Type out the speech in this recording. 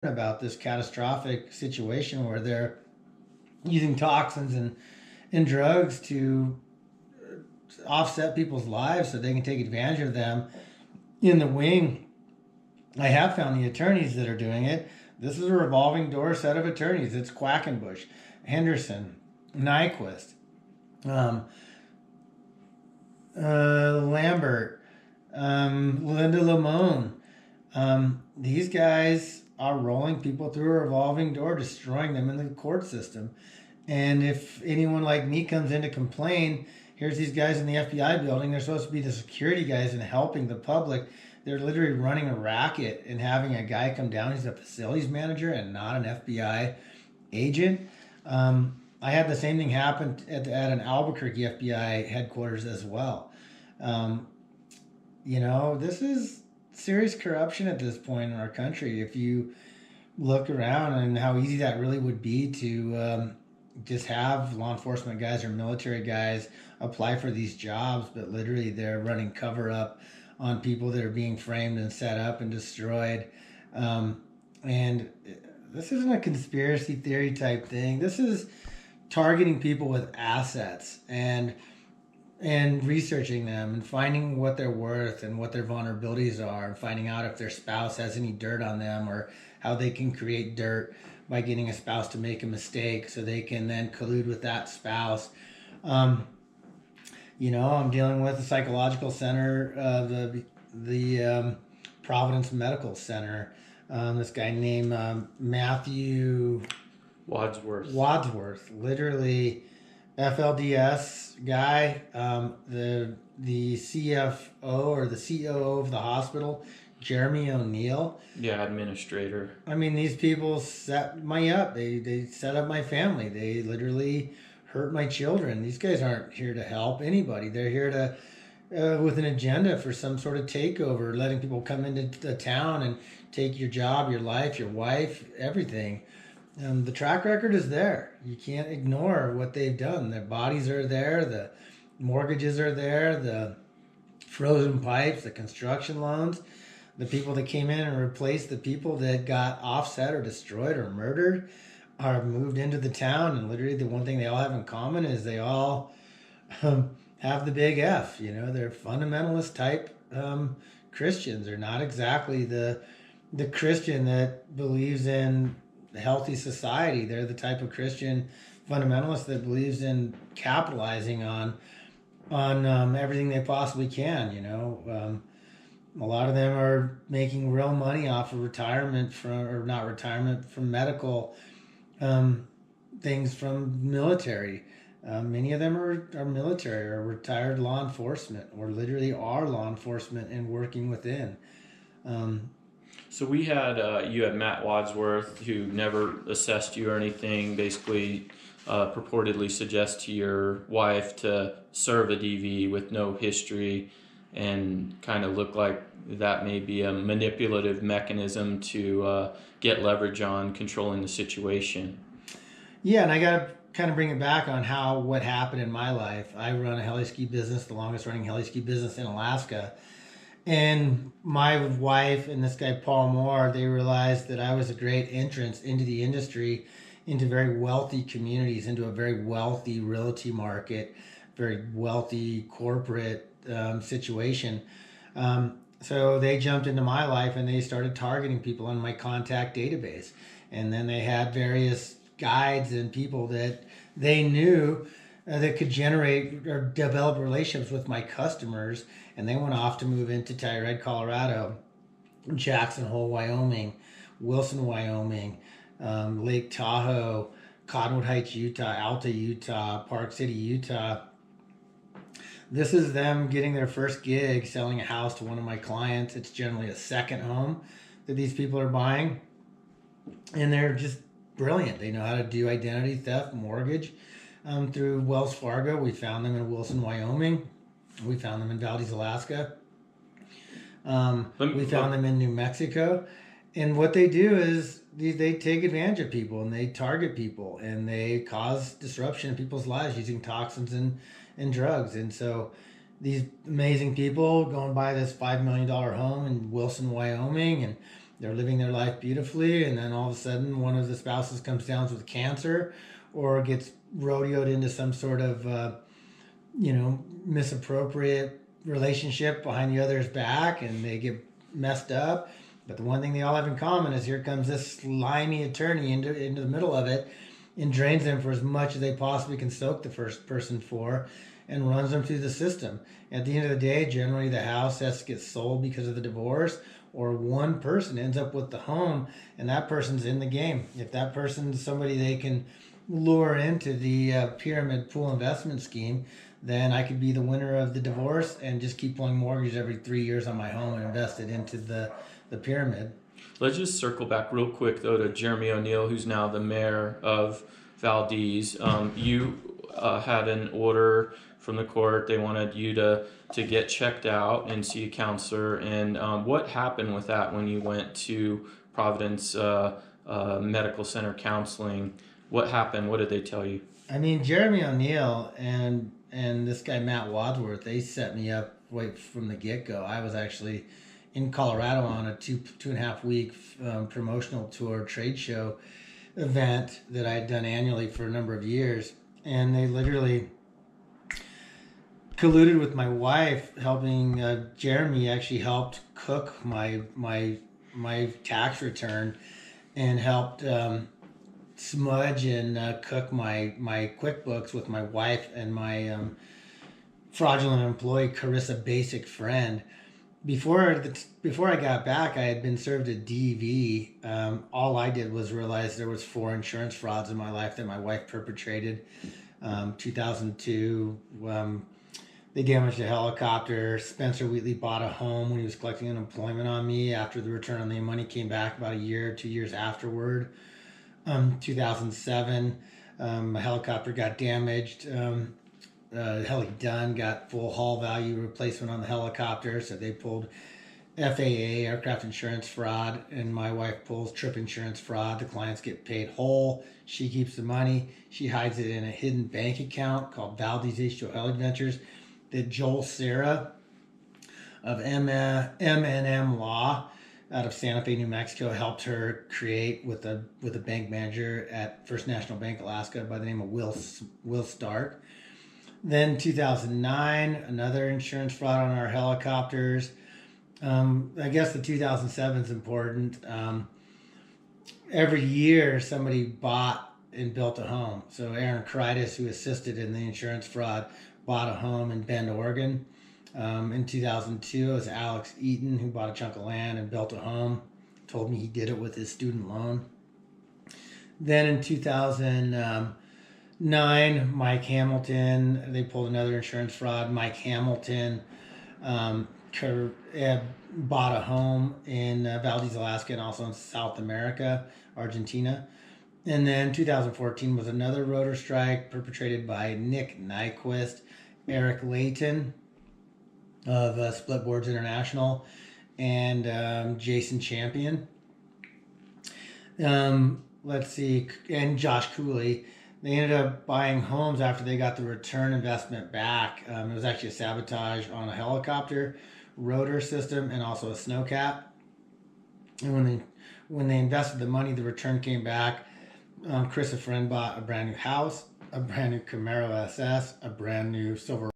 about this catastrophic situation where they're using toxins and drugs to offset people's lives so they can take advantage of them in the wing. I have found the attorneys that are doing it. This is a revolving door set of attorneys. It's Quackenbush, Henderson, Nyquist, um, Lambert, Linda Lamone. These guys are rolling people through a revolving door, destroying them in the court system. And if anyone like me comes in to complain, here's these guys in the FBI building. They're supposed to be the security guys and helping the public. They're literally running a racket and having a guy come down. He's a facilities manager and not an FBI agent. I had the same thing happen at an Albuquerque FBI headquarters as well. Um, this is serious corruption at this point in our country. If you look around and how easy that really would be to just have law enforcement guys or military guys apply for these jobs, but literally they're running cover up on people that are being framed and set up and destroyed. And this isn't a conspiracy theory type thing. This is targeting people with assets and researching them and finding what they're worth and what their vulnerabilities are and finding out if their spouse has any dirt on them or how they can create dirt by getting a spouse to make a mistake so they can then collude with that spouse. Um, I'm dealing with the psychological center, the Providence Medical Center. This guy named Matthew Wadsworth, literally FLDS guy, the CFO or the COO of the hospital, Jeremy O'Neill. Yeah, administrator. I mean, these people set me up. They set up my family. They literally hurt my children. These guys aren't here to help anybody. They're here to with an agenda for some sort of takeover, letting people come into the town and take your job, your life, your wife, everything. The track record is there. You can't ignore what they've done. Their bodies are there. The mortgages are there. The frozen pipes, the construction loans, the people that came in and replaced the people that got offset or destroyed or murdered are moved into the town. And literally the one thing they all have in common is they all have the big F. They're fundamentalist type Christians. They're not exactly the Christian that believes in healthy society. They're the type of Christian fundamentalist that believes in capitalizing on everything they possibly can. A lot of them are making real money off of retirement from medical things from military. Many of them are military or retired law enforcement or literally are law enforcement and working within. So we had you had Matt Wadsworth, who never assessed you or anything, basically purportedly suggest to your wife to serve a DV with no history and kind of look like that may be a manipulative mechanism to get leverage on controlling the situation. Yeah, and I got to kind of bring it back on what happened in my life. I run a heli ski business, the longest running heli ski business in Alaska. And my wife and this guy, Paul Moore, they realized that I was a great entrance into the industry, into very wealthy communities, into a very wealthy realty market, very wealthy corporate situation. So they jumped into my life and they started targeting people in my contact database. And then they had various guides and people that they knew that could generate or develop relationships with my customers. And they went off to move into Tyree, Colorado, Jackson Hole, Wyoming, Wilson, Wyoming, Lake Tahoe, Cottonwood Heights, Utah, Alta, Utah, Park City, Utah. This is them getting their first gig selling a house to one of my clients. It's generally a second home that these people are buying. And they're just brilliant. They know how to do identity theft, mortgage through Wells Fargo. We found them in Wilson, Wyoming. We found them in Valdez, Alaska. We found them in New Mexico. And what they do is they take advantage of people and they target people and they cause disruption in people's lives using toxins and drugs. And so these amazing people go and buy this $5 million home in Wilson, Wyoming, and They're living their life beautifully, and then all of a sudden, one of the spouses comes down with cancer, or gets rodeoed into some sort of misappropriate relationship behind the other's back, and they get messed up. But the one thing they all have in common is here comes this slimy attorney into the middle of it and drains them for as much as they possibly can soak the first person for, and runs them through the system. At the end of the day, generally the house has to get sold because of the divorce, or one person ends up with the home, and that person's in the game. If that person's somebody they can lure into the pyramid pool investment scheme, then I could be the winner of the divorce and just keep pulling mortgages every 3 years on my home and invest it into the pyramid. Let's just circle back real quick, though, to Jeremy O'Neill, who's now the mayor of Valdez. You had an order from the court. They wanted you to get checked out and see a counselor. And what happened with that when you went to Providence Medical Center counseling? What happened? What did they tell you? I mean, Jeremy O'Neill and this guy Matt Wadsworth, they set me up right from the get-go. I was actually in Colorado on a two and a half week promotional tour trade show event that I had done annually for a number of years, and they literally colluded with my wife, helping Jeremy actually helped cook my tax return, and helped smudge and cook my QuickBooks with my wife and my fraudulent employee Carissa Basic friend. Before I got back, I had been served a DV. All I did was realize there was 4 insurance frauds in my life that my wife perpetrated. 2002, they damaged a helicopter. Spencer Wheatley bought a home when he was collecting unemployment on me after the return on the money came back about a year, 2 years afterward. 2007, a helicopter got damaged. Heli Dunn got full hull value replacement on the helicopter, so they pulled FAA, aircraft insurance fraud, and my wife pulls trip insurance fraud. The clients get paid whole. She keeps the money. She hides it in a hidden bank account called Valdez H2O Heli Adventures that Joel Serra of M&M Law out of Santa Fe, New Mexico, helped her create with a bank manager at First National Bank Alaska by the name of Will Stark. Then 2009, another insurance fraud on our helicopters. I guess the 2007 is important. Every year somebody bought and built a home. So Aaron Kreitis, who assisted in the insurance fraud, bought a home in Bend, Oregon. In 2002, it was Alex Eaton who bought a chunk of land and built a home. Told me he did it with his student loan. Then in 2009, Mike Hamilton, they pulled another insurance fraud. Mike Hamilton bought a home in Valdez, Alaska, and also in South America, Argentina. And then 2014 was another rotor strike perpetrated by Nick Nyquist, Eric Layton of Split Boards International, and Jason Champion. Let's see, and Josh Cooley. They ended up buying homes after they got the return investment back. It was actually a sabotage on a helicopter rotor system and also a snowcat. And when they invested the money, the return came back. Chris, a friend, bought a brand new house, a brand new Camaro SS, a brand new Silverado